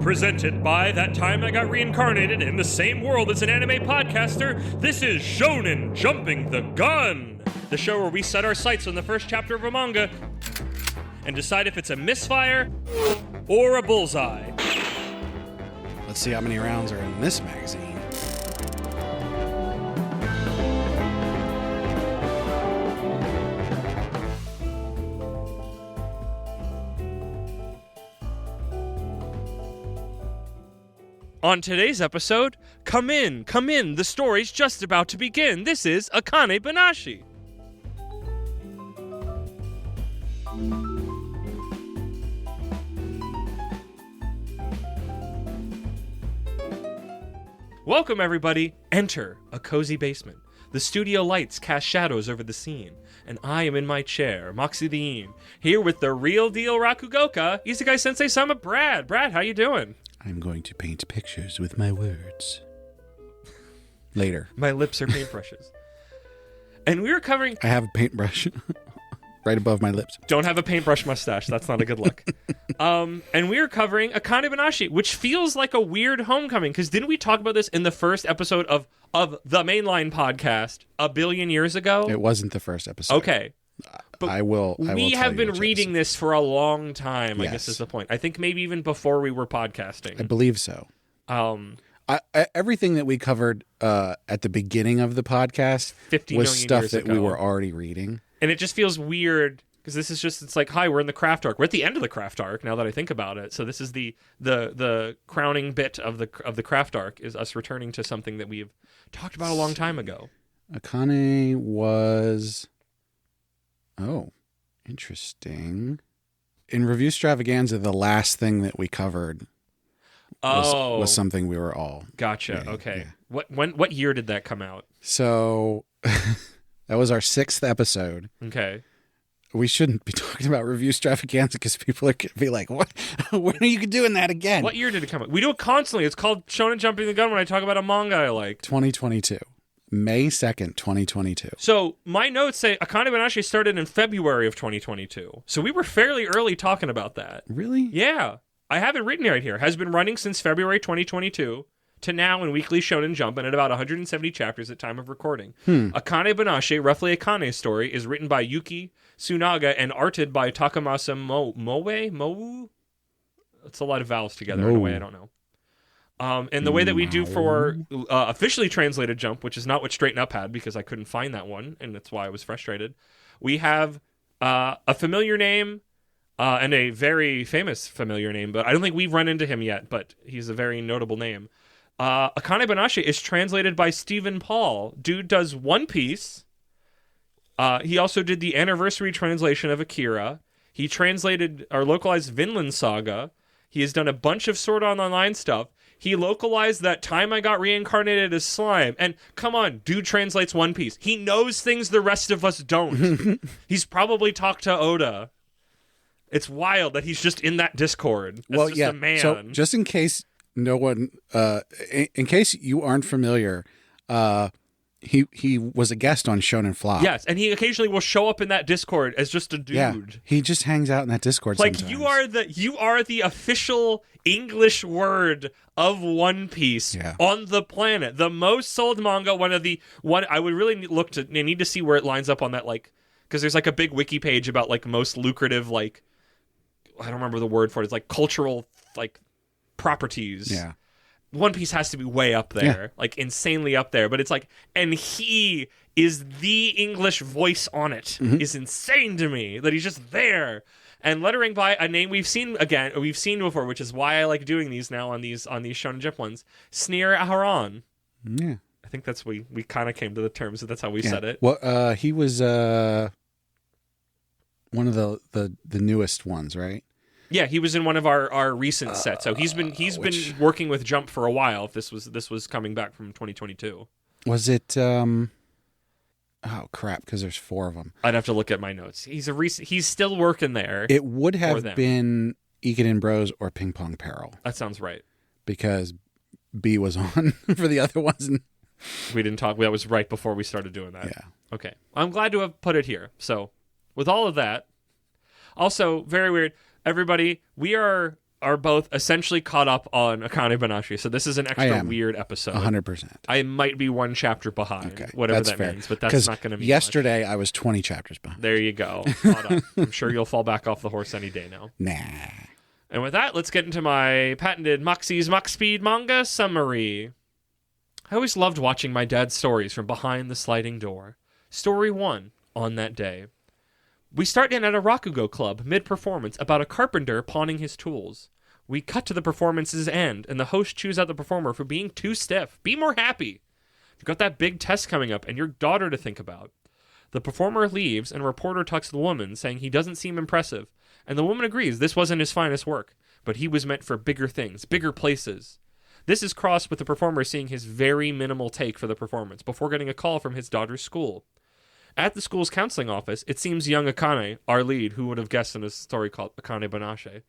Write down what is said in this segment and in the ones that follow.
Presented by That Time I Got Reincarnated in the Same World as an Anime Podcaster, this is Shonen Jumping the Gun, the show where we set our sights on the first chapter of a manga and decide if it's a misfire or a bullseye. Let's see how many rounds are in this magazine. On today's episode, come in, the story's just about to begin. This is Akane-banashi. Welcome, everybody. Enter a cozy basement. The studio lights cast shadows over the scene, and I am in my chair, Moxie here with the real deal Rakugoka, Isekai Sensei Sama Brad. Brad, how you doing? I'm going to paint pictures with my words. Later. My lips are paintbrushes. And we were covering... I have a paintbrush right above my lips. Don't have a paintbrush mustache. That's not a good look. And we were covering Akane-banashi, which feels like a weird homecoming, because didn't we talk about this in the first episode of the mainline podcast a billion years ago? It wasn't the first episode. Okay. But I will we have been reading this for a long time, I guess is the point. I think maybe even before we were podcasting. I believe so. Everything that we covered at the beginning of the podcast 50 was million stuff years that ago. we were already reading. And it just feels weird, because this is just, it's like, hi, we're in the craft arc. We're at the end of the craft arc, now that I think about it. So this is the crowning bit of the craft arc, is us returning to something that we've talked about a long time ago. Akane was... Oh, interesting. In Review Stravaganza, the last thing that we covered was something we were all... Gotcha, yeah, okay. Yeah. What year did that come out? So, that was our 6th episode. Okay. We shouldn't be talking about Review Stravaganza because people are going to be like, what? When are you doing that again? What year did it come out? We do it constantly. It's called Shonen Jumping the Gun when I talk about a manga I like. 2022. May 2nd, 2022. So my notes say Akane-banashi started in February of 2022. So we were fairly early talking about that. Really? Yeah. I have it written right here. Has been running since February 2022 to now in Weekly Shonen Jump and at about 170 chapters at time of recording. Akane-banashi, roughly Akane's story, is written by Yuki Tsunaga and arted by Takamasa Moe? It's a lot of vowels together in a way I don't know. And the way that we do for officially translated Jump, which is not what Straighten Up had because I couldn't find that one, and that's why I was frustrated, we have a familiar name and a very famous familiar name, but I don't think we've run into him yet, but he's a very notable name. Akane-banashi is translated by Stephen Paul. Dude does One Piece. He also did the anniversary translation of Akira. He translated or localized Vinland Saga. He has done a bunch of Sword Art Online stuff. He localized That Time I Got Reincarnated as Slime. And come on, dude translates One Piece. He knows things the rest of us don't. He's probably talked to Oda. It's wild that he's just in that Discord. That's just a man. So just in case no one, in case you aren't familiar, he was a guest on Shonen Flop. Yes, and he occasionally will show up in that Discord as just a dude. Yeah, he just hangs out in that Discord like sometimes. you are the official English word of One Piece on the planet. The most sold manga, I would really need to see where it lines up on that, like, because there's like a big wiki page about like most lucrative, like, I don't remember the word for it. It's like cultural like properties. Yeah. One Piece has to be way up there, like insanely up there. But it's like, and he is the English voice on it. Is insane to me that he's just there. And lettering by a name we've seen before, which is why I like doing these now on these Shonen Jump ones. Sneer Aharon. Yeah, I think that's we kind of came to the terms that that's how we said it. Well, he was one of the newest ones, right? Yeah, he was in one of our recent sets. So he's been working with Jump for a while. If this was coming back from 2022. Was it? Oh crap! Because there's 4 of them. I'd have to look at my notes. He's still working there. It would have been Ikenin Bros or Ping Pong Peril. That sounds right. Because B was on for the other ones. We didn't talk. That was right before we started doing that. Yeah. Okay. I'm glad to have put it here. So, with all of that, also very weird. Everybody, we are are both essentially caught up on Akane-banashi, so this is an extra weird episode. 100%. I might be one chapter behind, whatever that means, but that's not going to be yesterday much. I was 20 chapters behind. There you go. Caught up. I'm sure you'll fall back off the horse any day now. Nah. And with that, let's get into my patented Moxie's Mox Speed manga summary. I always loved watching my dad's stories from behind the sliding door. Story 1, On That Day. We start in at a Rakugo club, mid-performance, about a carpenter pawning his tools. We cut to the performance's end, and the host chews out the performer for being too stiff. Be more happy. You've got that big test coming up, and your daughter to think about. The performer leaves, and a reporter talks to the woman, saying he doesn't seem impressive. And the woman agrees this wasn't his finest work, but he was meant for bigger things, bigger places. This is crossed with the performer seeing his very minimal take for the performance before getting a call from his daughter's school. At the school's counseling office, it seems young Akane, our lead, who would have guessed in a story called Akane-banashi,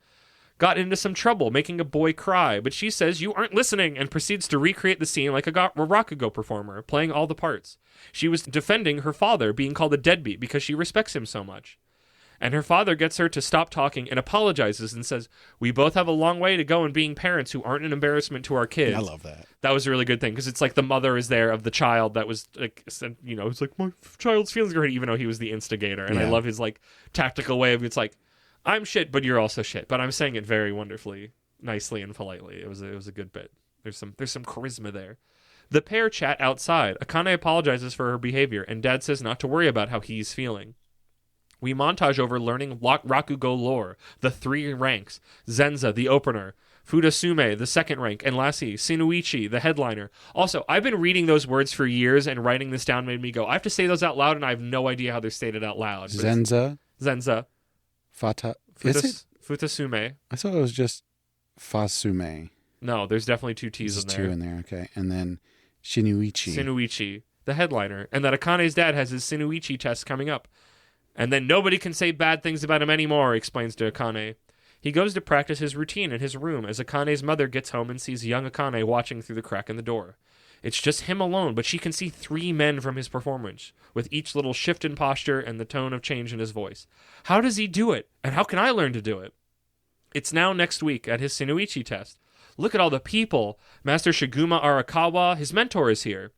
got into some trouble making a boy cry, but she says you aren't listening and proceeds to recreate the scene like a Rakugo performer, playing all the parts. She was defending her father being called a deadbeat because she respects him so much. And her father gets her to stop talking and apologizes and says, we both have a long way to go in being parents who aren't an embarrassment to our kids. I love that. That was a really good thing because it's like the mother is there of the child that was, like, you know, it's like my child's feelings are hurt, even though he was the instigator. And I love his like tactical way of it's like, I'm shit, but you're also shit. But I'm saying it very wonderfully, nicely, and politely. It was a good bit. There's some charisma there. The pair chat outside. Akane apologizes for her behavior, and Dad says not to worry about how he's feeling. We montage over learning Rakugo lore, the 3 ranks, Zenza, the opener, Fudasume, the 2nd rank, and lastly, Sinuichi, the headliner. Also, I've been reading those words for years, and writing this down made me go, I have to say those out loud, and I have no idea how they're stated out loud. Zenza. Futasume. I thought it was just Fasume. No, there's definitely 2 T's in there. 2 in there, okay. And then Sinuichi, the headliner. And that Akane's dad has his Sinuichi test coming up. And then nobody can say bad things about him anymore, explains to Akane. He goes to practice his routine in his room as Akane's mother gets home and sees young Akane watching through the crack in the door. It's just him alone, but she can see 3 men from his performance, with each little shift in posture and the tone of change in his voice. How does he do it? And how can I learn to do it? It's now next week at his Sinuichi test. Look at all the people. Master Shiguma Arakawa, his mentor, is here.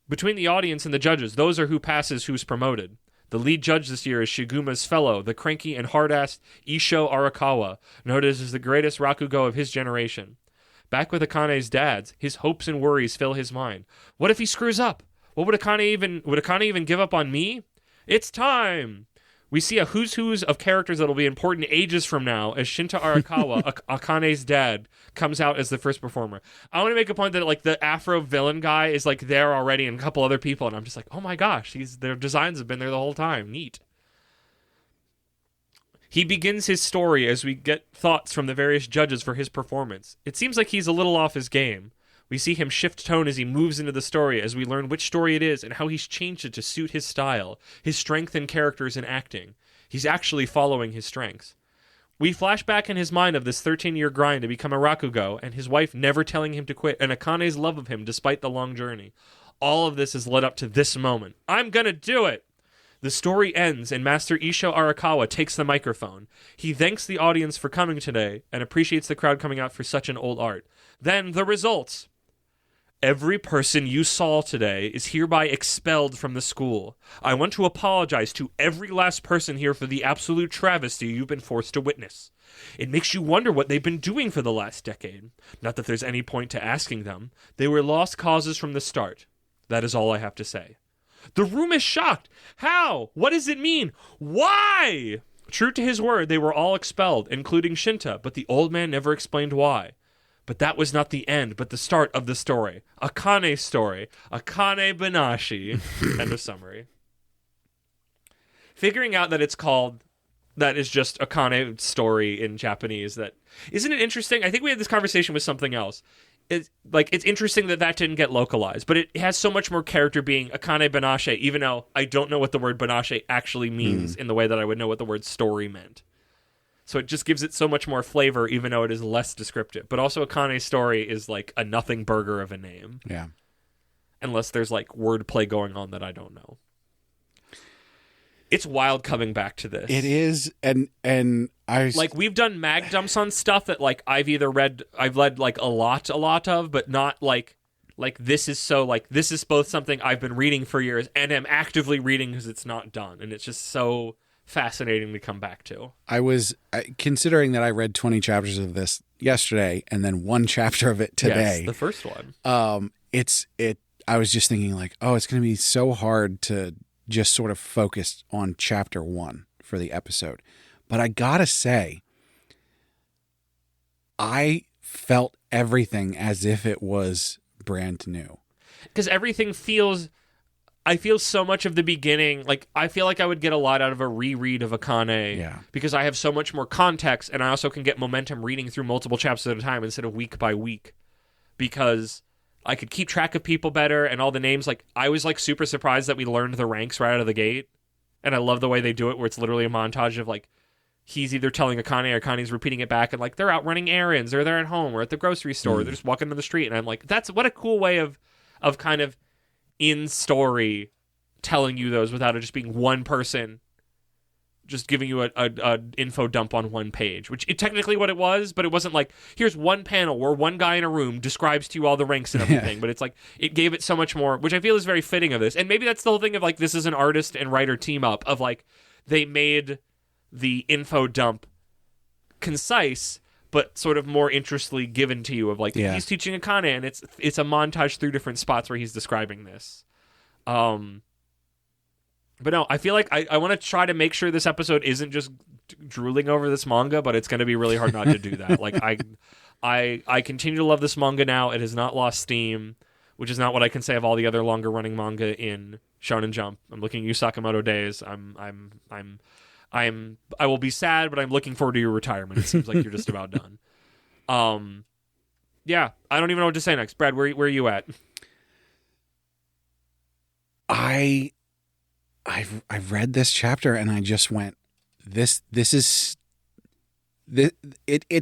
Between the audience and the judges, those are who passes who's promoted. The lead judge this year is Shiguma's fellow, the cranky and hard-assed Isho Arakawa, noted as the greatest Rakugo of his generation. Back with Akane's dads, his hopes and worries fill his mind. What if he screws up? Would Akane even give up on me? It's time! We see a who's of characters that will be important ages from now as Shinta Arakawa, Akane's dad, comes out as the first performer. I want to make a point that like the Afro villain guy is like there already and a couple other people, and I'm just like, oh my gosh, their designs have been there the whole time. Neat. He begins his story as we get thoughts from the various judges for his performance. It seems like he's a little off his game. We see him shift tone as he moves into the story as we learn which story it is and how he's changed it to suit his style, his strength in characters and acting. He's actually following his strengths. We flash back in his mind of this 13-year grind to become a Rakugo and his wife never telling him to quit and Akane's love of him despite the long journey. All of this has led up to this moment. I'm gonna do it! The story ends and Master Isho Arakawa takes the microphone. He thanks the audience for coming today and appreciates the crowd coming out for such an old art. Then the results. Every person you saw today is hereby expelled from the school. I want to apologize to every last person here for the absolute travesty you've been forced to witness. It makes you wonder what they've been doing for the last decade. Not that there's any point to asking them. They were lost causes from the start. That is all I have to say. The room is shocked. How? What does it mean? Why? True to his word, they were all expelled, including Shinta, but the old man never explained why. But that was not the end, but the start of the story. Akane's story. Akane-banashi. End of summary. Figuring out that it's called... That is just Akane's story in Japanese. That isn't it interesting? I think we had this conversation with something else. It's interesting that didn't get localized, but it has so much more character being Akane-banashi, even though I don't know what the word banashi actually means in the way that I would know what the word story meant. So it just gives it so much more flavor, even though it is less descriptive. But also Akane's story is like a nothing burger of a name. Yeah. Unless there's like wordplay going on that I don't know. It's wild coming back to this. It is, and I like we've done mag dumps on stuff that like I've read like a lot of, but not like this is so like this is both something I've been reading for years and am actively reading because it's not done, and it's just so fascinating to come back to. I was considering that I read 20 chapters of this yesterday and then one chapter of it today. Yes, the first one. I was just thinking like, oh, it's going to be so hard to just sort of focus on chapter 1 for the episode. But I gotta say, I felt everything as if it was brand new. Because everything I feel so much of the beginning, like I feel like I would get a lot out of a reread of Akane because I have so much more context, and I also can get momentum reading through multiple chapters at a time instead of week by week, because I could keep track of people better and all the names. Like I was like super surprised that we learned the ranks right out of the gate, and I love the way they do it where it's literally a montage of like he's either telling Akane or Akane's repeating it back, and like they're out running errands or they're at home or at the grocery store, they're just walking down the street, and I'm like, that's what a cool way of kind of in story telling you those without it just being one person just giving you a info dump on one page, which is technically what it was, but it wasn't like, here's one panel where one guy in a room describes to you all the ranks and everything, but it's like, it gave it so much more, which I feel is very fitting of this. And maybe that's the whole thing of like, this is an artist and writer team up of like, they made the info dump concise, but sort of more interestedly given to you of like, he's teaching Akane, and it's a montage through different spots where he's describing this. But no, I feel like I want to try to make sure this episode isn't just drooling over this manga, but it's going to be really hard not to do that. Like I continue to love this manga now. It has not lost steam, which is not what I can say of all the other longer running manga in Shonen Jump. I'm looking at you, Sakamoto Days. I will be sad, but I'm looking forward to your retirement. It seems like you're just about done. Yeah, I don't even know what to say next. Brad, where are you at? I've read this chapter and I just went, it's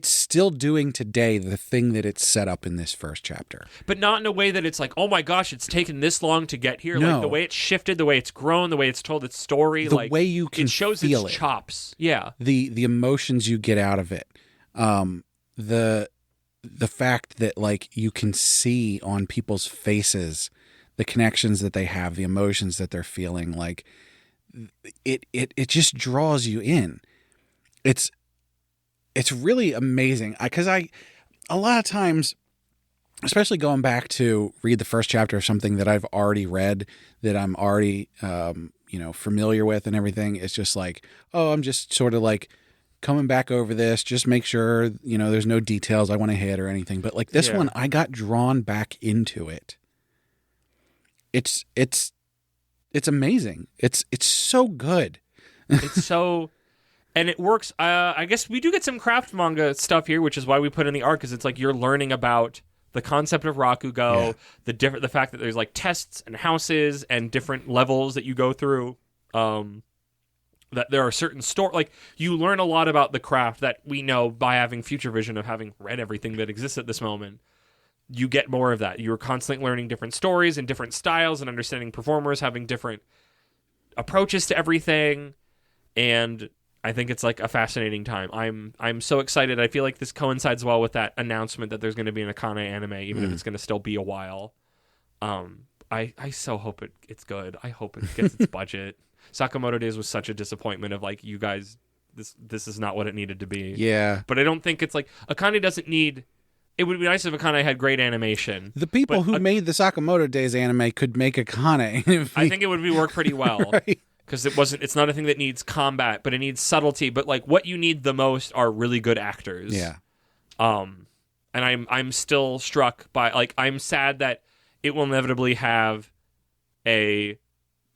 still doing today the thing that it's set up in this first chapter. But not in a way that it's like, oh my gosh, it's taken this long to get here. No. Like the way it's shifted, the way it's grown, the way it's told its story. The like, way you can it shows feel its it. chops. Yeah. The emotions you get out of it. The fact that like you can see on people's faces the connections that they have, the emotions that they're feeling, like it just draws you in. It's really amazing. Because a lot of times, especially going back to read the first chapter of something that I've already read, that I'm already familiar with and everything, it's just like, oh, I'm just sort of like coming back over this, just make sure, there's no details I want to hit or anything. But like this one, I got drawn back into it. It's amazing. It's so good. It's so, and it works. I guess we do get some craft manga stuff here, which is why we put in the art, because it's like you're learning about the concept of Rakugo, the fact that there's like tests and houses and different levels that you go through. That there are certain like you learn a lot about the craft that we know by having future vision of having read everything that exists at this moment. You get more of that. You're constantly learning different stories and different styles and understanding performers having different approaches to everything. And I think it's like a fascinating time. I'm so excited. I feel like this coincides well with that announcement that there's going to be an Akane anime, even if it's going to still be a while. I so hope it's good. I hope it gets its budget. Sakamoto Days was such a disappointment of like, you guys, this is not what it needed to be. Yeah. But I don't think it's like, Akane doesn't need... It would be nice if Akane had great animation. The people who made the Sakamoto Days anime could make Akane. I think it would work pretty well. Because it's not a thing that needs combat, but it needs subtlety. But like what you need the most are really good actors. Yeah. And I'm still struck by, like, I'm sad that it will inevitably have a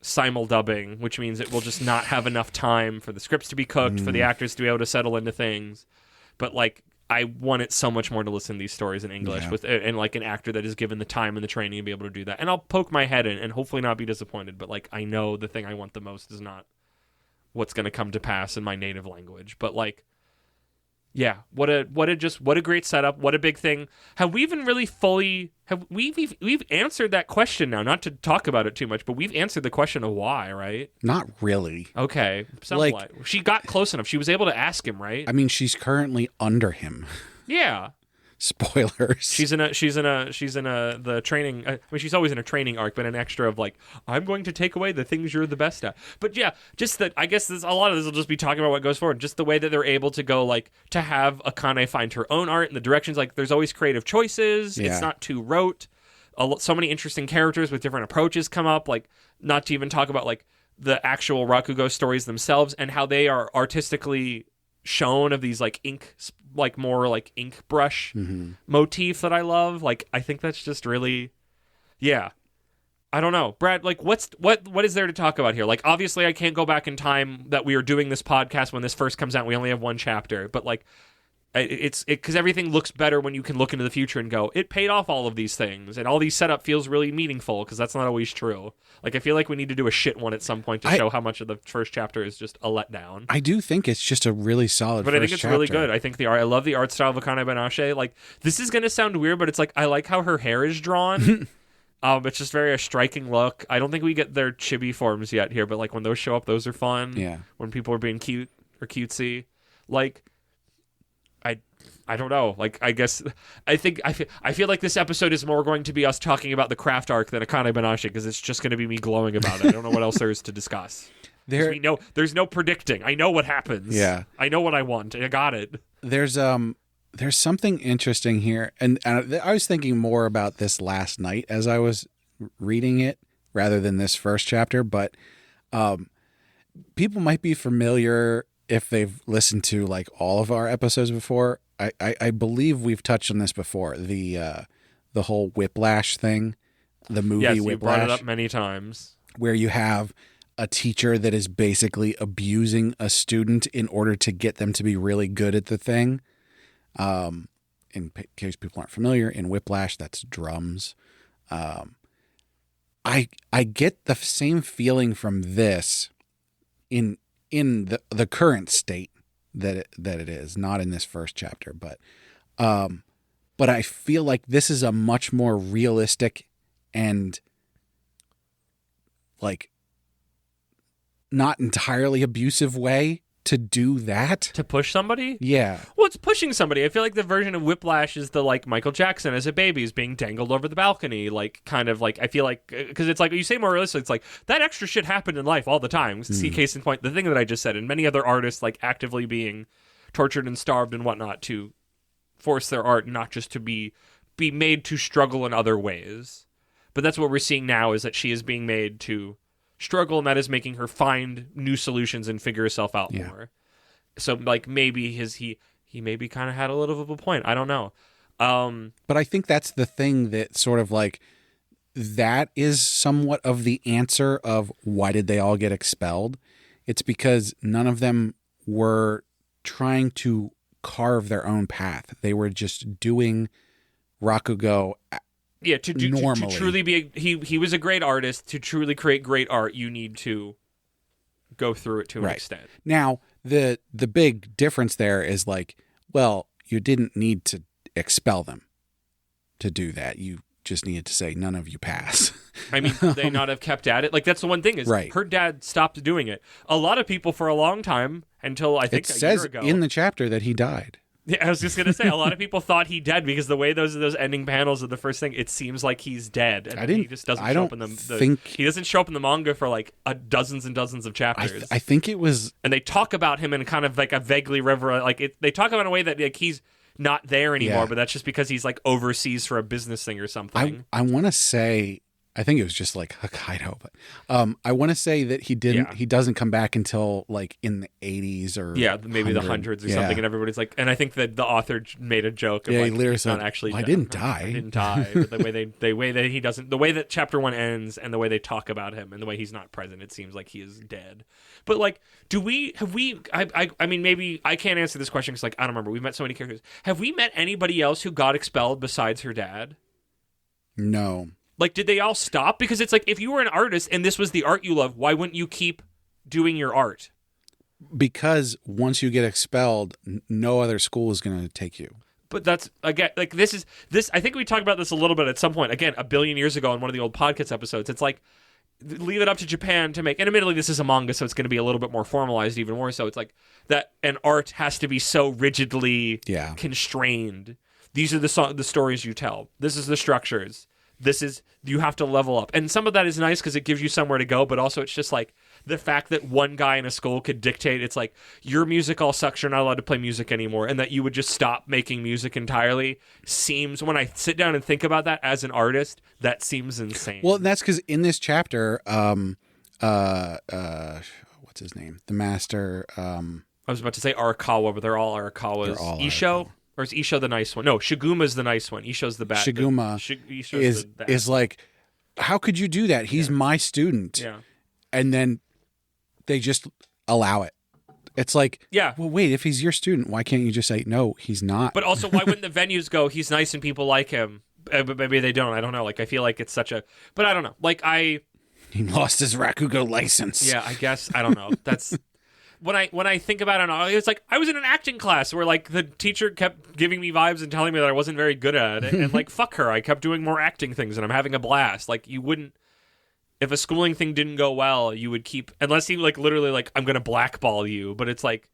simul-dubbing, which means it will just not have enough time for the scripts to be cooked, for the actors to be able to settle into things. But like, I want it so much more to listen to these stories in English and like an actor that is given the time and the training to be able to do that. And I'll poke my head in and hopefully not be disappointed. But like, I know the thing I want the most is not what's going to come to pass in my native language. But like, Yeah, what a great setup, what a big thing. Have we even really we've answered that question now, not to talk about it too much, but we've answered the question of why, right? Not really. Okay, somewhat. She got close enough. She was able to ask him, right? I mean, she's currently under him. Yeah. Spoilers. She's in the training. I mean, she's always in a training arc, but an extra of like, I'm going to take away the things you're the best at. But yeah, just that. I guess a lot of this will just be talking about what goes forward. Just the way that they're able to go, like, to have Akane find her own art and the directions. Like, there's always creative choices. Yeah. It's not too rote. So many interesting characters with different approaches come up. Like, not to even talk about like the actual Rakugo stories themselves and how they are artistically shown of these like ink, like more like ink brush motif that I love. Like, I think that's just really, yeah. I don't know, Brad. Like, what is there to talk about here? Like, obviously, I can't go back in time that we are doing this podcast when this first comes out. We only have one chapter, but like, it's because everything looks better when you can look into the future and go, it paid off all of these things, and all these setup feels really meaningful, because that's not always true. Like, I feel like we need to do a shit one at some point to show how much of the first chapter is just a letdown. I do think it's just a really solid but I think it's really good. I think I love the art style of Akane-banashi. Like, this is gonna sound weird, but it's like, I like how her hair is drawn. It's just very a striking look. I don't think we get their chibi forms yet here, but like when those show up, those are fun. Yeah. When people are being cute or cutesy, like, I don't know. Like, I guess I feel like this episode is more going to be us talking about the craft arc than Akane-banashi, because it's just going to be me glowing about it. I don't know what else there is to discuss. We know there's no predicting. I know what happens. Yeah. I know what I want. I got it. There's something interesting here, and I was thinking more about this last night as I was reading it rather than this first chapter. But people might be familiar if they've listened to like all of our episodes before. I believe we've touched on this before. The whole Whiplash thing, the movie yes, Whiplash. You brought it up many times. Where you have a teacher that is basically abusing a student in order to get them to be really good at the thing. In case people aren't familiar, in Whiplash, that's drums. I get the same feeling from this in the current state that it is, not in this first chapter, but I feel like this is a much more realistic and like not entirely abusive way to do that. To push somebody? Yeah. Well, it's pushing somebody. I feel like the version of Whiplash is the, like, Michael Jackson as a baby is being dangled over the balcony. Like, kind of, like, I feel like, because it's like, you say more realistic, it's like, that extra shit happened in life all the time. See, case in point, the thing that I just said, and many other artists, like, actively being tortured and starved and whatnot to force their art not just to be made to struggle in other ways. But that's what we're seeing now, is that she is being made to struggle, and that is making her find new solutions and figure herself out more. So, like, maybe he maybe kind of had a little of a point. I don't know. But I think that's the thing that sort of like, that is somewhat of the answer of why did they all get expelled. It's because none of them were trying to carve their own path. They were just doing Rakugo. Yeah, to truly be he was a great artist. To truly create great art, you need to go through it to an extent. Now, the big difference there is like, well, you didn't need to expel them to do that. You just needed to say, none of you pass. I mean, they not have kept at it. Like, that's the one thing is her dad stopped doing it. A lot of people for a long time, until I think a year ago. It says in the chapter that he died. Yeah, I was just going to say, a lot of people thought he dead because the way those ending panels of the first thing, it seems like he's dead. And he just doesn't show up in he doesn't show up in the manga for like dozens and dozens of chapters. I think it was... And they talk about him in kind of like a vaguely reverent... Like, they talk about it in a way that like he's not there anymore, but that's just because he's like overseas for a business thing or something. I want to say... I think it was just like Hokkaido, but I want to say that he didn't. Yeah. He doesn't come back until like in the 80s or maybe the hundreds or something. And everybody's like, and I think that the author made a joke. Of, he like, literally said, not actually. I didn't die. I didn't die. But the way that he doesn't, the way that chapter 1 ends, and the way they talk about him, and the way he's not present, it seems like he is dead. But like, I mean, maybe I can't answer this question because like I don't remember. We've met so many characters. Have we met anybody else who got expelled besides her dad? No. Like, did they all stop? Because it's like, if you were an artist and this was the art you love, why wouldn't you keep doing your art? because once you get expelled, no other school is going to take you. But that's, again, like, this. I think we talked about this a little bit at some point, again, a billion years ago in one of the old podcast episodes. It's like, leave it up to Japan to make, and admittedly this is a manga, so it's going to be a little bit more formalized, even more so. It's like that an art has to be so rigidly constrained. These are the stories you tell. This is the structures. You have to level up. And some of that is nice because it gives you somewhere to go, but also it's just like the fact that one guy in a school could dictate, it's like, your music all sucks, you're not allowed to play music anymore, and that you would just stop making music entirely seems, when I sit down and think about that as an artist, that seems insane. Well, that's because in this chapter, what's his name? The master. I was about to say Arakawa, but they're all Arakawas. Isho? Or is Isho the nice one? No, Shiguma's the nice one. Isho's the bad. Shiguma is like, how could you do that? He's my student. Yeah. And then they just allow it. It's like, well, wait, if he's your student, why can't you just say, no, he's not? But also, why wouldn't the venues go, he's nice and people like him? But maybe they don't. I don't know. Like, I feel like it's such a... But I don't know. Like, He lost his Rakugo license. Yeah, I guess. I don't know. That's... When I think about it, it's like I was in an acting class where like the teacher kept giving me vibes and telling me that I wasn't very good at it, and like fuck her, I kept doing more acting things and I'm having a blast. Like, you wouldn't, if a schooling thing didn't go well, you would keep, unless he like literally like, I'm gonna blackball you. But it's like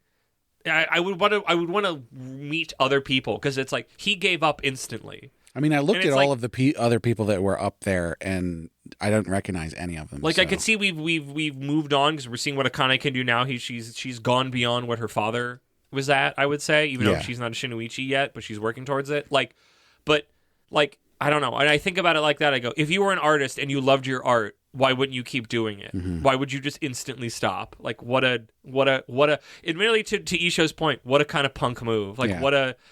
I would want to meet other people, because it's like he gave up instantly. I mean, I looked at all of the other people that were up there, and I don't recognize any of them. Like, so. I could see we've moved on, because we're seeing what Akane can do now. She's gone beyond what her father was at, I would say, even though she's not a Shinoichi yet, but she's working towards it. But I don't know. And I think about it like that. I go, if you were an artist and you loved your art, why wouldn't you keep doing it? Mm-hmm. Why would you just instantly stop? Like, what a, admittedly to Isho's point, what a kind of punk move. Like,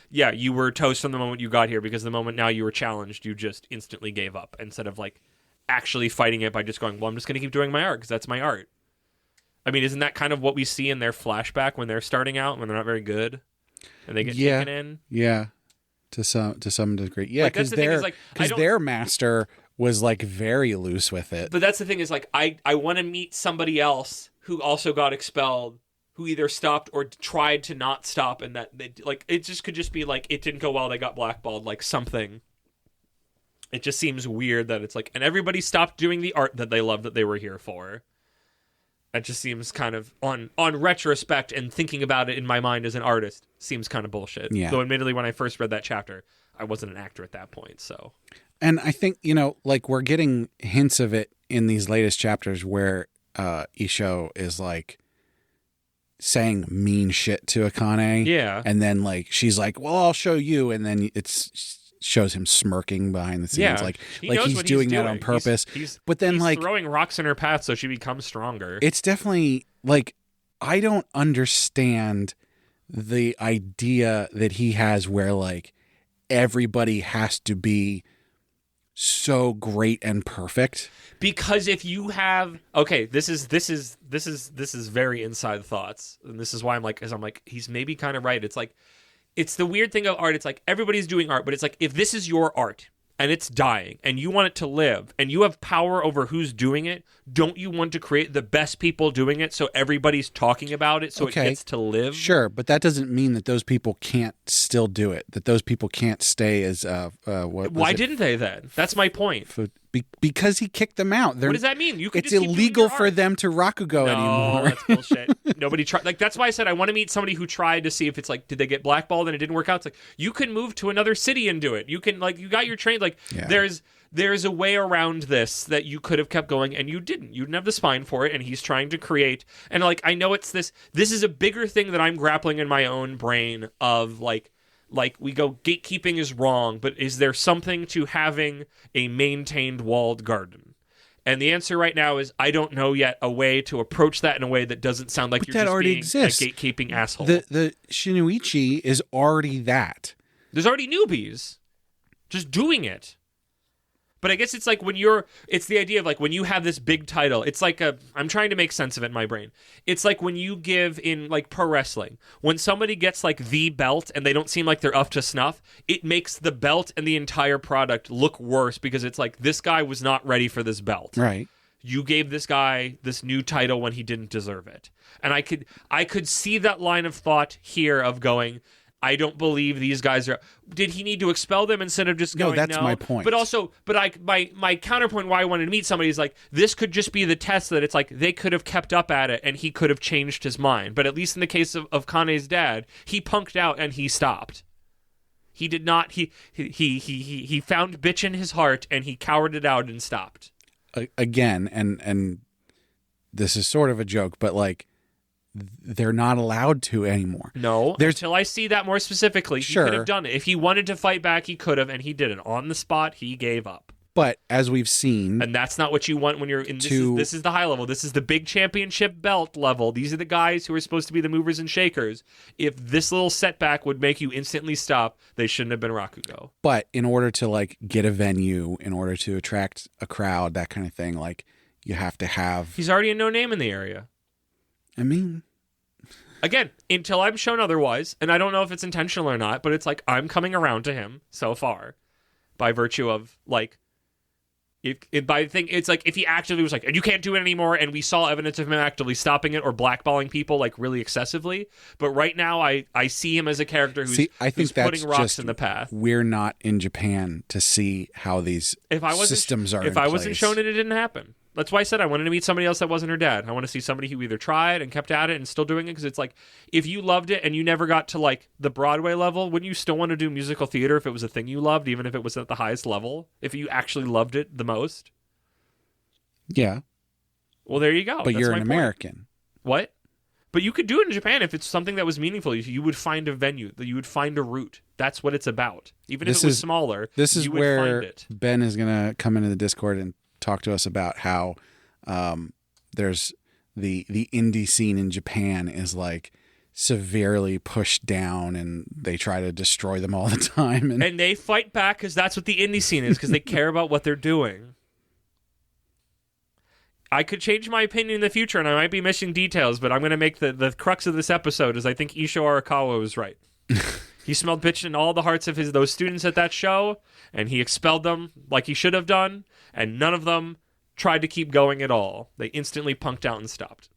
you were toast from the moment you got here, because the moment now you were challenged, you just instantly gave up, instead of like actually fighting it by just going, well, I'm just going to keep doing my art because that's my art. I mean, isn't that kind of what we see in their flashback when they're starting out, when they're not very good and they get taken in? Yeah. To some degree. Yeah, because their master was like very loose with it. But that's the thing, is like I want to meet somebody else who also got expelled, who either stopped or tried to not stop, and that they, like, it just could just be like it didn't go well, they got blackballed, like something. It just seems weird that it's like, and everybody stopped doing the art that they loved, that they were here for. It just seems kind of, on retrospect and thinking about it in my mind as an artist, seems kind of bullshit. Yeah. Though admittedly, when I first read that chapter, I wasn't an actor at that point, so. And I think, like, we're getting hints of it in these latest chapters where Isho is like saying mean shit to Akane. Yeah. And then like she's like, well, I'll show you, and then shows him smirking behind the scenes, like he's doing that on purpose. But then he's throwing rocks in her path so she becomes stronger. It's definitely like, I don't understand the idea that he has where like everybody has to be so great and perfect. Because if you have, okay, this is very inside thoughts, and this is why I'm like, he's maybe kind of right. It's like, it's the weird thing of art. It's like everybody's doing art, but it's like, if this is your art and it's dying and you want it to live and you have power over who's doing it, don't you want to create the best people doing it so everybody's talking about it so it gets to live? Sure, but that doesn't mean that those people can't still do it, that those people can't stay as why didn't they then? That's my point. Because he kicked them out. What does that mean? It's illegal for them to Rakugo anymore. That's bullshit. Nobody tried. Like, that's why I said I want to meet somebody who tried to see if it's like, did they get blackballed and it didn't work out? It's like, you can move to another city and do it. You can, like, you got your train. Like, there's a way around this that you could have kept going, and you didn't. You didn't have the spine for it, and he's trying to create. And like, I know it's this is a bigger thing that I'm grappling in my own brain of like we go, gatekeeping is wrong, but is there something to having a maintained walled garden? And the answer right now is, I don't know yet a way to approach that in a way that doesn't sound like you're just being exists. A gatekeeping asshole. The Shinoichi is already that. There's already newbies just doing it. But I guess it's like it's the idea of like when you have this big title, it's like I'm trying to make sense of it in my brain. It's like when you give in like pro wrestling, when somebody gets like the belt and they don't seem like they're up to snuff, it makes the belt and the entire product look worse because it's like, this guy was not ready for this belt. Right. you gave this guy this new title when he didn't deserve it. And I could see that line of thought here of going, I don't believe these guys are. Did he need to expel them instead of just going? No, that's my point. But my counterpoint why I wanted to meet somebody is like, this could just be the test that it's like they could have kept up at it and he could have changed his mind. But at least in the case of Kane's dad, he punked out and he stopped. He did not. He found bitch in his heart and he cowered it out and stopped. Again, and this is sort of a joke, but like, they're not allowed to anymore. No, until I see that more specifically. Sure. He could have done it. If he wanted to fight back, he could have, and he didn't. On the spot, he gave up. But as we've seen... And that's not what you want when you're in... This is the high level. This is the big championship belt level. These are the guys who are supposed to be the movers and shakers. If this little setback would make you instantly stop, they shouldn't have been Rakugo. But in order to, like, get a venue, in order to attract a crowd, that kind of thing, like, you have to have... He's already a no name in the area. I mean... Again, until I'm shown otherwise, and I don't know if it's intentional or not, but it's like I'm coming around to him so far by virtue of, like, it's like if he actively was like, and you can't do it anymore, and we saw evidence of him actively stopping it or blackballing people, like, really excessively. But right now, I see him as a character who's putting rocks in the path. We're not in Japan to see how these systems are in place. If I wasn't shown it didn't happen. That's why I said I wanted to meet somebody else that wasn't her dad. I want to see somebody who either tried and kept at it and still doing it, because it's like, if you loved it and you never got to, like, the Broadway level, wouldn't you still want to do musical theater if it was a thing you loved, even if it was at the highest level? If you actually loved it the most? Yeah. Well, there you go. But you're an American. What? But you could do it in Japan if it's something that was meaningful. You would find a venue. You would find a route. That's what it's about. Even if it was smaller, this is you would where find it. Ben is going to come into the Discord and talk to us about how there's the indie scene in Japan is like severely pushed down and they try to destroy them all the time. And they fight back because that's what the indie scene is, because they care about what they're doing. I could change my opinion in the future and I might be missing details, but I'm going to make the crux of this episode is I think Isho Arakawa was right. He smelled bitch in all the hearts of those students at that show, and he expelled them like he should have done, and none of them tried to keep going at all. They instantly punked out and stopped.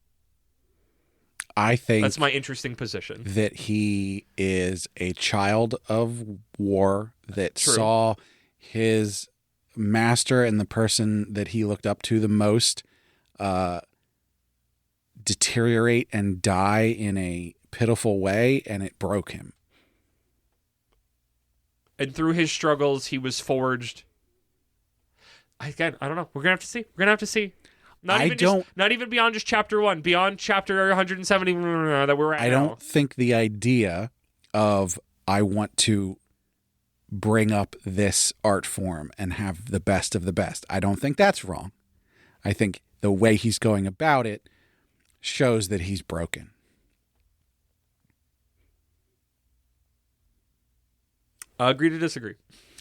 I think that's my interesting position. That he is a child of war that saw his master and the person that he looked up to the most deteriorate and die in a pitiful way, and it broke him. And through his struggles, he was forged. Again, I don't know. We're gonna have to see. Not even beyond just chapter 1, beyond chapter 170 that we're at. I don't think the idea of I want to bring up this art form and have the best of the best. I don't think that's wrong. I think the way he's going about it shows that he's broken. Agree to disagree.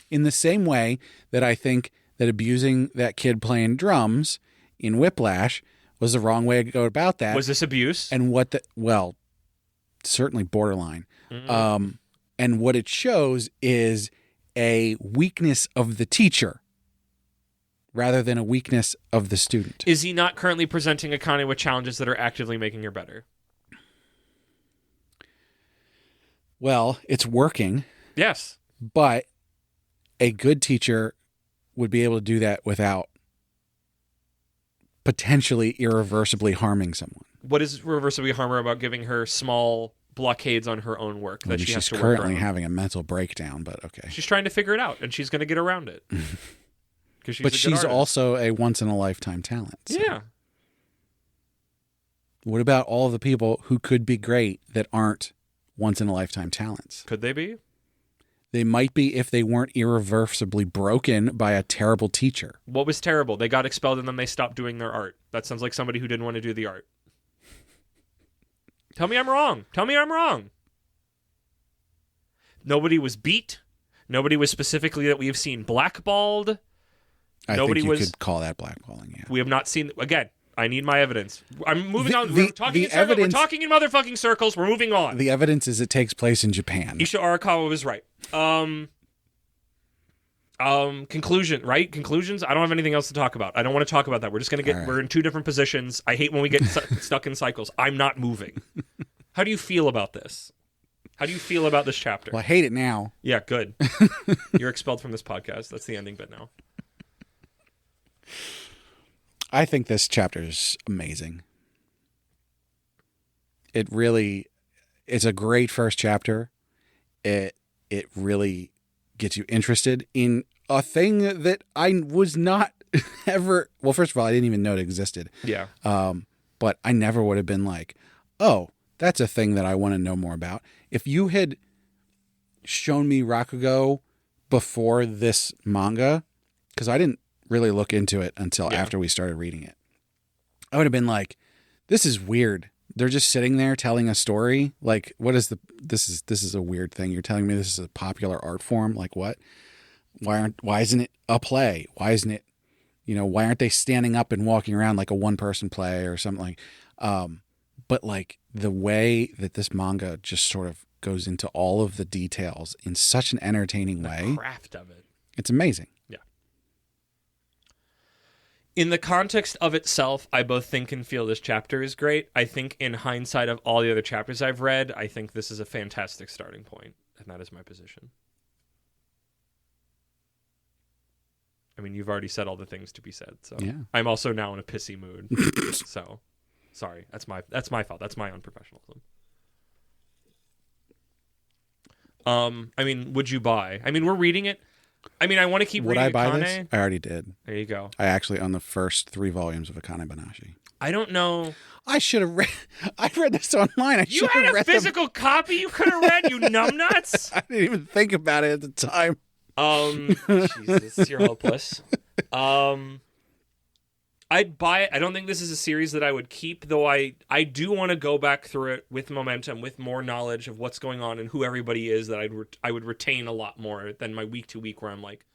In the same way that I think that abusing that kid playing drums in Whiplash was the wrong way to go about that. Was this abuse? And certainly borderline. Mm-hmm. And what it shows is a weakness of the teacher rather than a weakness of the student. Is he not currently presenting Akane with challenges that are actively making her better? Well, it's working. Yes. But a good teacher would be able to do that without potentially irreversibly harming someone. What is irreversibly harm her about giving her small blockades on her own work that she has to work around? She's currently having a mental breakdown, but okay. She's trying to figure it out, and she's going to get around it. But she's also a once-in-a-lifetime talent. So. Yeah. What about all of the people who could be great that aren't once-in-a-lifetime talents? Could they be? They might be if they weren't irreversibly broken by a terrible teacher. What was terrible? They got expelled and then they stopped doing their art. That sounds like somebody who didn't want to do the art. Tell me I'm wrong. Nobody was beat. Nobody was specifically that we have seen blackballed. I think you could call that blackballing, yeah. We have not seen... Again, I need my evidence. I'm moving on. We're talking in circles. We're talking in motherfucking circles. We're moving on. The evidence is it takes place in Japan. Isho Arakawa was right. Conclusion, right? Conclusions. I don't have anything else to talk about. I don't want to talk about that. We're just gonna get. Right. We're in two different positions. I hate when we get stuck in cycles. I'm not moving. How do you feel about this? How do you feel about this chapter? Well, I hate it now. Yeah, good. You're expelled from this podcast. That's the ending bit now. I think this chapter is amazing. It's a great first chapter. It really gets you interested in a thing that I was not ever. Well, first of all, I didn't even know it existed. Yeah. But I never would have been like, oh, that's a thing that I want to know more about. If you had shown me Rakugo before this manga, because I didn't really look into it until after we started reading it, I would have been like, this is weird. They're just sitting there telling a story. Like, what is this is a weird thing. You're telling me this is a popular art form. Like, what? Why isn't it a play? Why isn't it, why aren't they standing up and walking around like a one person play or something like, but like the way that this manga just sort of goes into all of the details in such an entertaining way. The craft of it. It's amazing. Yeah. In the context of itself, I both think and feel this chapter is great. I think in hindsight of all the other chapters I've read, I think this is a fantastic starting point, and that is my position. I mean, you've already said all the things to be said, so yeah. I'm also now in a pissy mood. So, sorry. That's my fault. That's my unprofessionalism. I mean, would you buy? I mean, we're reading it. I mean, I want to keep reading Akane. Would I buy this? I already did. There you go. I actually own the first 3 volumes of Akane-banashi. I don't know. I should have read. I read this online. You had a physical copy you could have read, you numbnuts. I didn't even think about it at the time. Jesus, you're hopeless. I'd buy it. I don't think this is a series that I would keep, though I do want to go back through it with momentum, with more knowledge of what's going on and who everybody is that I would retain a lot more than my week to week where I'm like,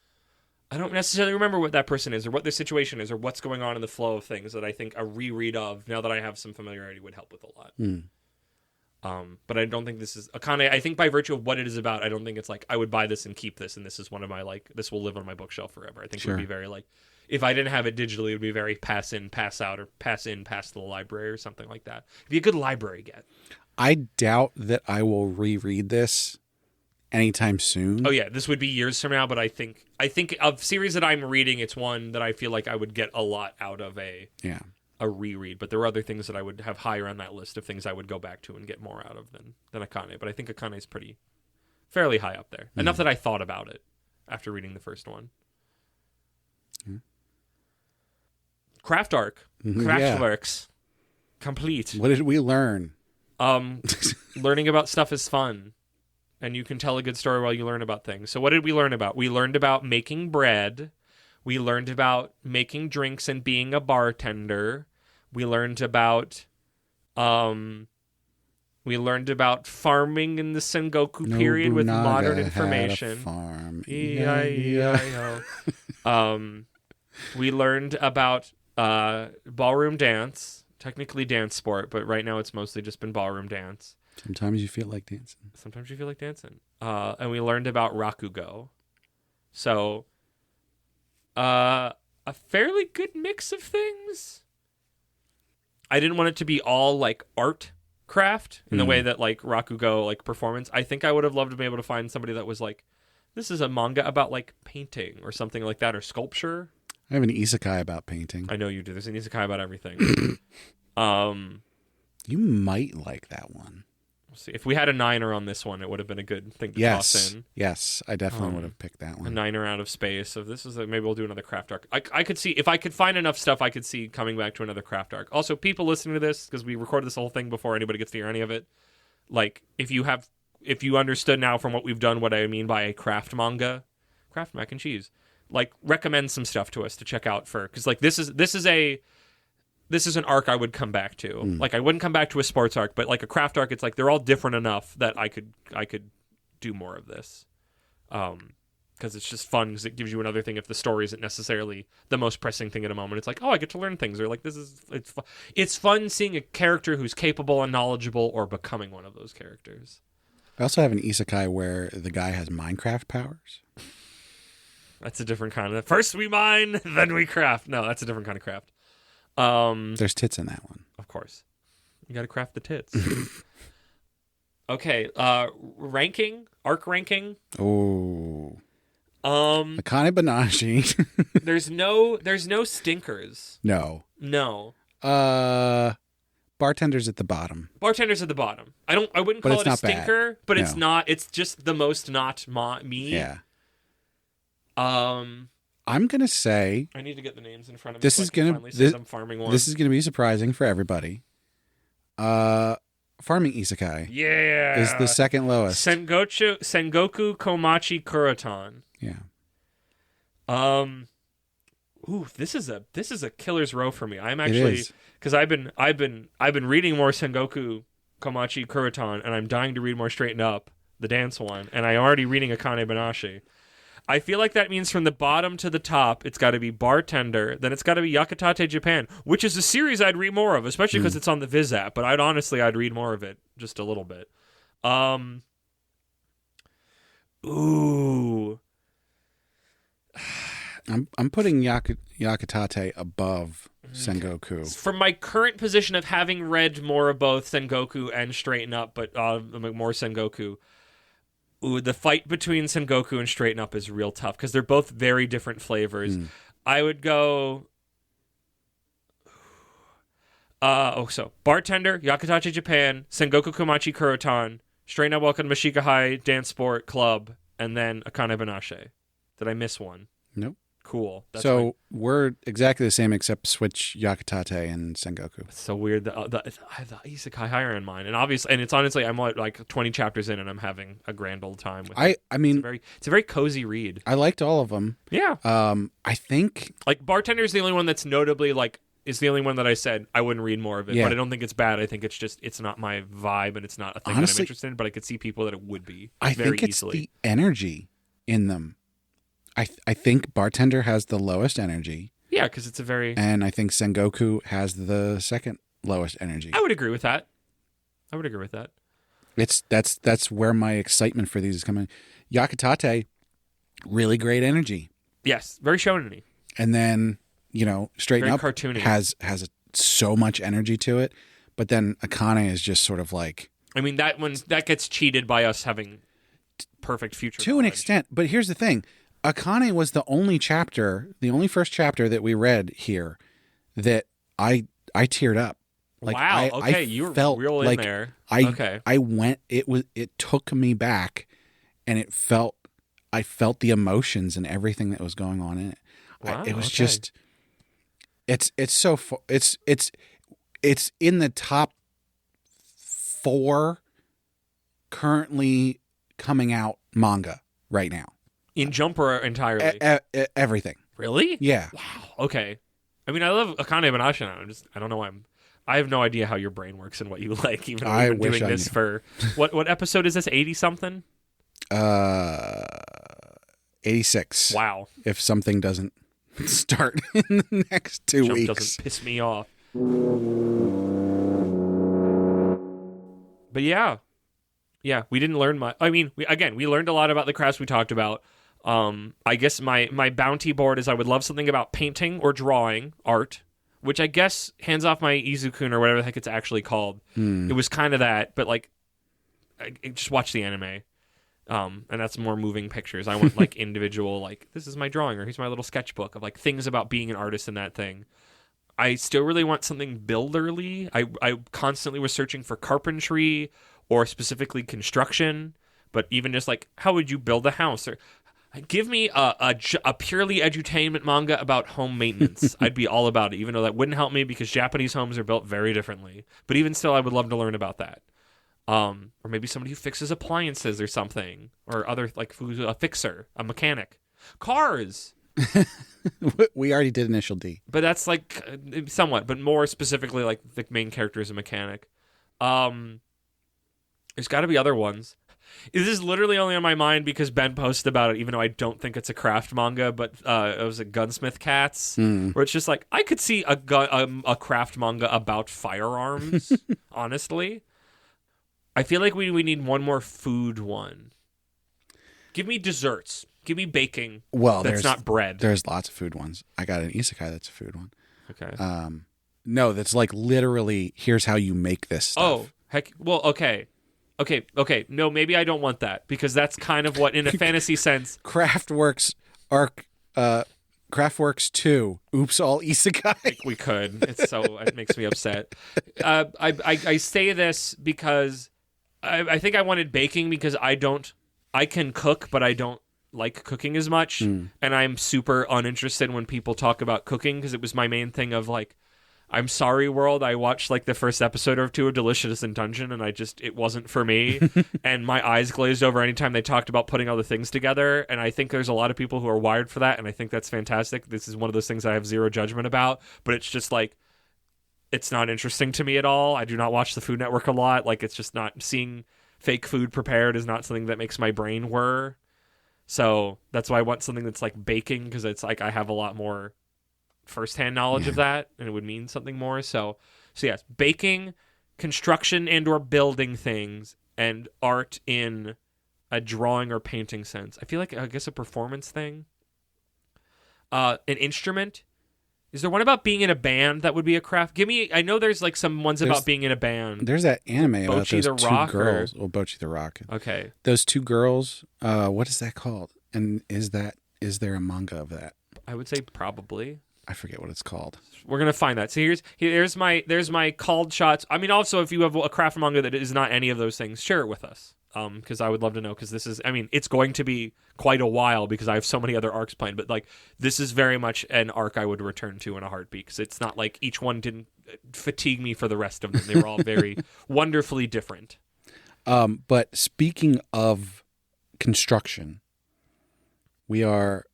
I don't necessarily remember what that person is or what their situation is or what's going on in the flow of things that I think a reread of, now that I have some familiarity, would help with a lot. But I don't think this is Akane. I think by virtue of what it is about, I don't think it's like I would buy this and keep this and this is one of my this will live on my bookshelf forever. I think it would be very if I didn't have it digitally, it would be very pass in, pass out, or pass in, pass to the library or something like that. It'd be a good library get. I doubt that I will reread this anytime soon. Oh yeah, this would be years from now, but I think of series that I'm reading, it's one that I feel like I would get a lot out of a reread. But there are other things that I would have higher on that list of things I would go back to and get more out of than Akane. But I think Akane is fairly high up there. Enough that I thought about it after reading the first one. Craft arc. Kraftwerks. Complete. What did we learn? Learning about stuff is fun. And you can tell a good story while you learn about things. So what did we learn about? We learned about making bread. We learned about making drinks and being a bartender. We learned about farming in the Sengoku period with modern information. Farm. E-I-E-I-O. We learned about ballroom dance, technically dance sport, but right now it's mostly just been ballroom dance. Sometimes you feel like dancing. And we learned about Rakugo. So, a fairly good mix of things. I didn't want it to be all like art craft in the way that like Rakugo, like performance. I think I would have loved to be able to find somebody that was like, this is a manga about like painting or something like that, or sculpture. I have an isekai about painting. I know you do. There's an isekai about everything. You might like that one. We'll see. If we had a 9er on this one, it would have been a good thing to toss in. Yes, I definitely would have picked that one. A 9er out of space. So this is maybe we'll do another craft arc. I could see, if I could find enough stuff, I could see coming back to another craft arc. Also, people listening to this, because we recorded this whole thing before anybody gets to hear any of it, like, if you understood now from what we've done what I mean by a craft manga, craft mac and cheese, like, recommend some stuff to us to check out because like this is an arc I would come back to. Like, I wouldn't come back to a sports arc, but like a craft arc, it's like they're all different enough that I could do more of this. Because it's just fun, because it gives you another thing if the story isn't necessarily the most pressing thing at a moment. It's like, oh, I get to learn things, or like it's fun seeing a character who's capable and knowledgeable or becoming one of those characters. I also have an isekai where the guy has Minecraft powers. That's a different kind of... First we mine, then we craft. No, that's a different kind of craft. There's tits in that one. Of course. You gotta craft the tits. Okay, ranking? Arc ranking? Oh. Akane-banashi. there's no stinkers. No. Bartender's at the bottom. Bartender's at the bottom. I wouldn't call it a stinker, bad. but it's not. It's just the most not me. Yeah. I'm gonna say I need to get the names in front of me. This is gonna I'm farming one. This is gonna be surprising for everybody. Farming isekai. Yeah. Is the second lowest. Sengoku Komachi Kurotan. Yeah. Ooh, this is a killer's row for me. I'm actually because I've been reading more Sengoku Komachi Kurotan, and I'm dying to read more Straighten Up, the dance one, and I'm already reading Akane-banashi. I feel like that means from the bottom to the top, it's got to be Bartender, then it's got to be Yakitate Japan, which is a series I'd read more of, especially because it's on the Viz app. But I'd read more of it, just a little bit. Ooh. I'm putting Yakitate above Sengoku. From my current position of having read more of both Sengoku and Straighten Up, but more Sengoku, the fight between Sengoku and Straighten Up is real tough because they're both very different flavors. I would go... so Bartender, Yakitate Japan, Sengoku Komachi Kurotan, Straighten Up Welcome to Mashika High Dance Sport Club, and then Akane-banashi. Did I miss one? Nope. Cool. So we're exactly the same except switch Yakitate and Sengoku. It's so weird. I have the isekai higher in mine, and obviously, and it's honestly, I'm like 20 chapters in, and I'm having a grand old time with it. I mean, it's a very cozy read. I liked all of them. Yeah. I think like Bartender's the only one that's notably like is the only one that I said I wouldn't read more of it, but I don't think it's bad. I think it's just it's not my vibe, and it's not a thing that I'm interested in. But I could see people that it would be. I think it's the energy in them. I think Bartender has the lowest energy. Yeah, because it's a very... And I think Sengoku has the second lowest energy. I would agree with that. That's where my excitement for these is coming. Yakitate, really great energy. Yes, very shonen-y. And then, Straighten Up cartoony. has so much energy to it. But then Akane is just sort of like... I mean, that gets cheated by us having perfect future to an extent. But here's the thing. Akane was the only first chapter that we read here that I teared up. Like, wow. Okay, you were real in there. I went. It took me back, and I felt the emotions and everything that was going on in it. Wow, it was just. It's in the top 4 currently coming out manga right now. In Jumper entirely? Everything. Really? Yeah. Wow. Okay. I mean, I love Akane-banashi. I don't know why I have no idea how your brain works and what you like, even though we've been doing this for... What episode is this? 80-something? 86. Wow. If something doesn't start in the next 2 weeks. Doesn't piss me off. But yeah. Yeah, we didn't learn much. I mean, we learned a lot about the crafts we talked about. I guess my bounty board is I would love something about painting or drawing, art, which I guess hands off my Izukun or whatever the heck it's actually called. It was kind of that, but like, I just watch the anime. And that's more moving pictures. I want like individual, like this is my drawing or here's my little sketchbook of like things about being an artist in that thing. I still really want something builderly. I constantly was searching for carpentry or specifically construction, but even just like how would you build a house or give me a purely edutainment manga about home maintenance. I'd be all about it, even though that wouldn't help me because Japanese homes are built very differently. But even still, I would love to learn about that. Or maybe somebody who fixes appliances or something, or other like who's a fixer, a mechanic, cars. We already did Initial D, but that's like somewhat, but more specifically, like the main character is a mechanic. There's got to be other ones. This is literally only on my mind because Ben posted about it, even though I don't think it's a craft manga, but it was a Gunsmith Cats, where it's just like, I could see a craft manga about firearms, honestly. I feel like we need one more food one. Give me desserts. Give me baking. Well, that's not bread. There's lots of food ones. I got an isekai that's a food one. Okay. No, that's like literally, here's how you make this stuff. Oh, heck. Well, okay. No, maybe I don't want that because that's kind of what, in a fantasy sense. Craftworks 2. Oops, all isekai. We could. It makes me upset. I say this because I think I wanted baking because I can cook, but I don't like cooking as much. And I'm super uninterested when people talk about cooking because it was my main thing of like, I'm sorry, world. I watched like the first episode or two of Delicious in Dungeon, and it wasn't for me. And my eyes glazed over anytime they talked about putting all the things together. And I think there's a lot of people who are wired for that, and I think that's fantastic. This is one of those things I have zero judgment about, but it's just like, it's not interesting to me at all. I do not watch the Food Network a lot. Like, it's just not, seeing fake food prepared is not something that makes my brain whir. So that's why I want something that's like baking, because it's like I have a lot more firsthand knowledge of that, and it would mean something more. So yes, baking, construction and or building things, and art in a drawing or painting sense. I feel like, I guess, a performance thing. An instrument. Is there one about being in a band that would be a craft? I know there's like some ones about being in a band. There's that anime about Bocchi those the two Rock girls. Bocchi the Rock. Okay. Those two girls, what is that called? And is there a manga of that? I would say probably. I forget what it's called. We're gonna find that. So there's my called shots. I mean, also, if you have a craft manga that is not any of those things, share it with us. Because I would love to know. Because this is, I mean, it's going to be quite a while because I have so many other arcs planned. But like, this is very much an arc I would return to in a heartbeat. Because it's not like each one didn't fatigue me for the rest of them. They were all very wonderfully different. But speaking of construction, we are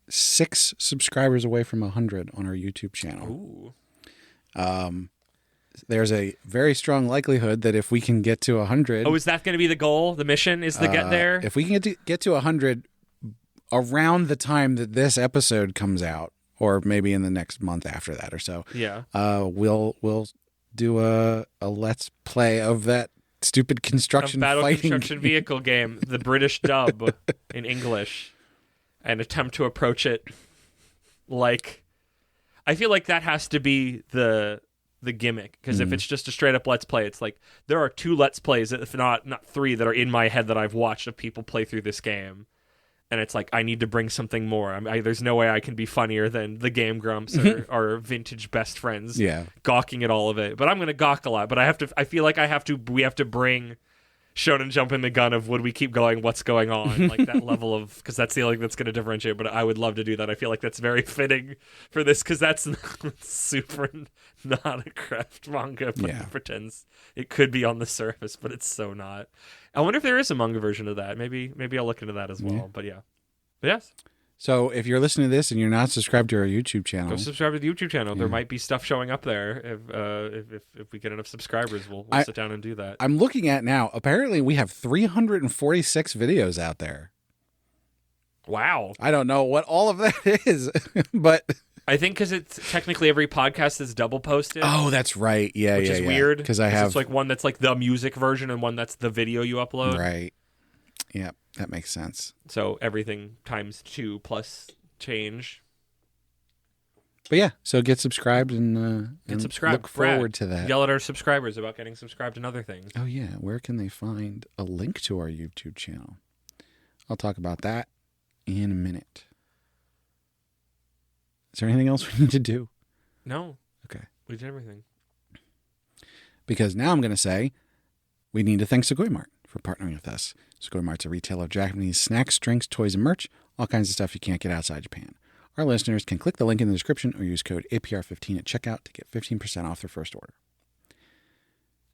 6 subscribers away from 100 on our YouTube channel. Ooh. There's a very strong likelihood that if we can get to 100... Oh, is that going to be the goal? The mission is to get there? If we can get to 100 around the time that this episode comes out, or maybe in the next month after that or so, we'll do a let's play of that stupid construction construction vehicle game, the British dub in English, and attempt to approach it like... I feel like that has to be the gimmick, because if it's just a straight up let's play, it's like there are 2 let's plays, if not 3, that are in my head that I've watched of people play through this game, and it's like I need to bring something more. There's no way I can be funnier than the Game Grumps or our vintage best friends gawking at all of it. But I'm gonna gawk a lot, but I feel like we have to bring Shonen Jump in the gun of would we keep going, what's going on, like that level of, because that's the only thing that's going to differentiate. But I would love to do that. I feel like that's very fitting for this, because that's super not a craft manga, but it pretends it could be on the surface, but it's so not. I wonder if there is a manga version of that. Maybe I'll look into that as well. But yes. So if you're listening to this and you're not subscribed to our YouTube channel, go subscribe to the YouTube channel. There might be stuff showing up there. If we get enough subscribers, we'll sit down and do that. I'm looking at now. Apparently, we have 346 videos out there. Wow. I don't know what all of that is, but I think because it's technically every podcast is double posted. Oh, that's right. Yeah, which is weird. Because it's like one that's like the music version and one that's the video you upload. Right. Yeah, that makes sense. So everything times 2 plus change. But yeah, so get subscribed and subscribed. Look forward to that. Yell at our subscribers about getting subscribed and other things. Oh yeah, where can they find a link to our YouTube channel? I'll talk about that in a minute. Is there anything else we need to do? No. Okay. We did everything. Because now I'm going to say we need to thank Sugoi Mart for partnering with us. Sugoi Mart's a retailer of Japanese snacks, drinks, toys, and merch, all kinds of stuff you can't get outside Japan. Our listeners can click the link in the description or use code APR15 at checkout to get 15% off their first order.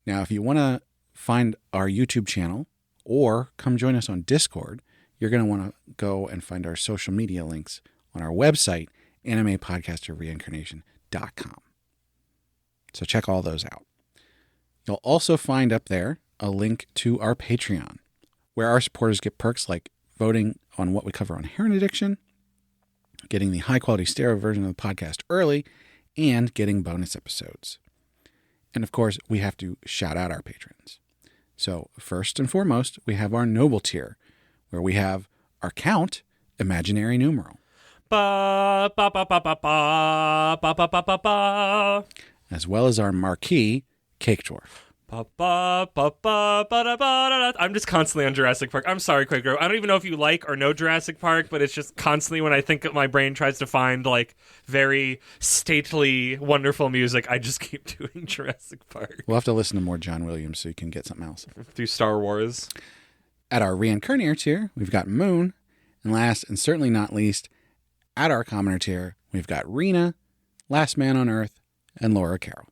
Now, if you want to find our YouTube channel or come join us on Discord, you're going to want to go and find our social media links on our website, animepodcasterreincarnation.com. So check all those out. You'll also find up there a link to our Patreon, where our supporters get perks like voting on what we cover on heroin addiction, getting the high-quality stereo version of the podcast early, and getting bonus episodes. And of course, we have to shout out our patrons. So first and foremost, we have our Noble tier, where we have our count imaginary numeral. Ba ba ba ba ba ba ba ba ba ba ba. As well as our marquee, Cake Dwarf. Ba, ba, ba, ba, ba, da, ba, da, da. I'm just constantly on Jurassic Park. I'm sorry, Quaker. I don't even know if you like or know Jurassic Park, but it's just constantly when I think my brain tries to find like very stately, wonderful music, I just keep doing Jurassic Park. We'll have to listen to more John Williams so you can get something else. Through Star Wars. At our reincarnator tier, we've got Moon. And last and certainly not least, at our commoner tier, we've got Rena, Last Man on Earth, and Laura Carroll.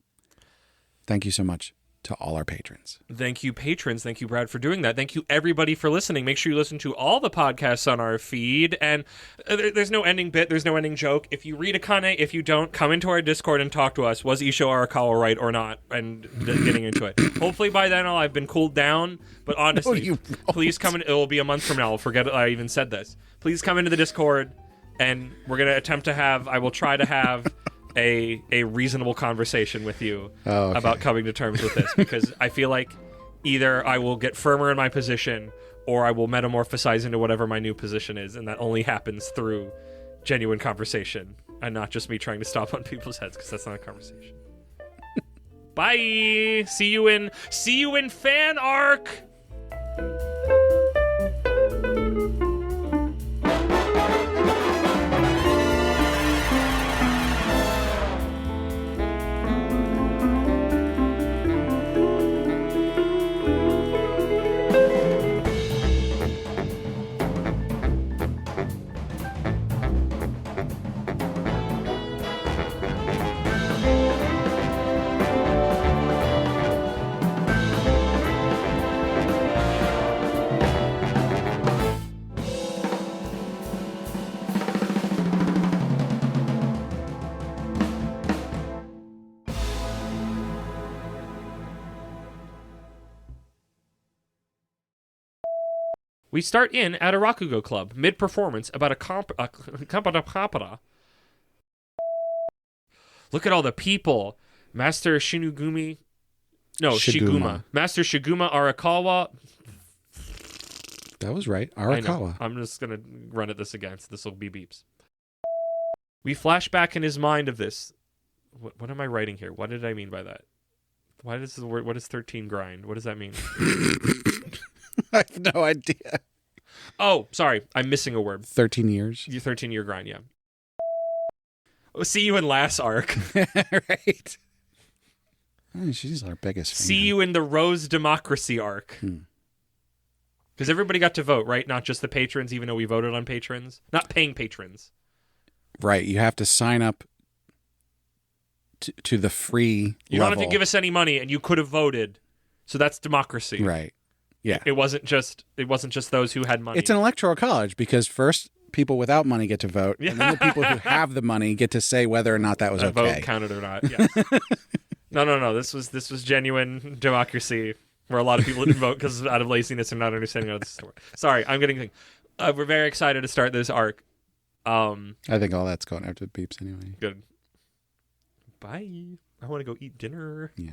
Thank you so much to all our patrons. Thank you, patrons. Thank you, Brad, for doing that. Thank you, everybody, for listening. Make sure you listen to all the podcasts on our feed. And there's no ending bit. There's no ending joke. If you read Akane, if you don't, come into our Discord and talk to us. Was Isho Arakawa right or not? And getting into it. Hopefully by then I've been cooled down. But honestly, please come in. It will be a month from now. I'll forget I even said this. Please come into the Discord, and we're going to attempt to have, I will try to have a reasonable conversation with you about coming to terms with this, because I feel like either I will get firmer in my position or I will metamorphosize into whatever my new position is, and that only happens through genuine conversation and not just me trying to stomp on people's heads, because that's not a conversation. Bye. See you in fan arc. We start in at a Rakugo club, mid-performance, about a compara. Look at all the people. Master Shiguma. Master Shiguma Arakawa. That was right. Arakawa. I'm just going to run at this again, so this will be beeps. We flash back in his mind of this. What am I writing here? What did I mean by that? Why does the word? What is 13 grind? What does that mean? I have no idea. Oh, sorry. I'm missing a word. 13 years? Your 13-year grind, yeah. We'll see you in last arc. Right. Oh, she's our biggest fan. See you in the Rose Democracy arc. Because everybody got to vote, right? Not just the patrons, even though we voted on patrons. Not paying patrons. Right. You have to sign up to the free You level. don't have to give us any money, and you could have voted. So that's democracy. Right. Yeah. It wasn't just those who had money. It's an electoral college because first people without money get to vote, and then the people who have the money get to say whether or not that was okay. Vote counted or not. Yes. No. This was genuine democracy where a lot of people didn't vote because out of laziness and not understanding how this works. Sorry, I'm getting. We're very excited to start this arc. I think all that's going after the beeps anyway. Good. Bye. I want to go eat dinner. Yeah.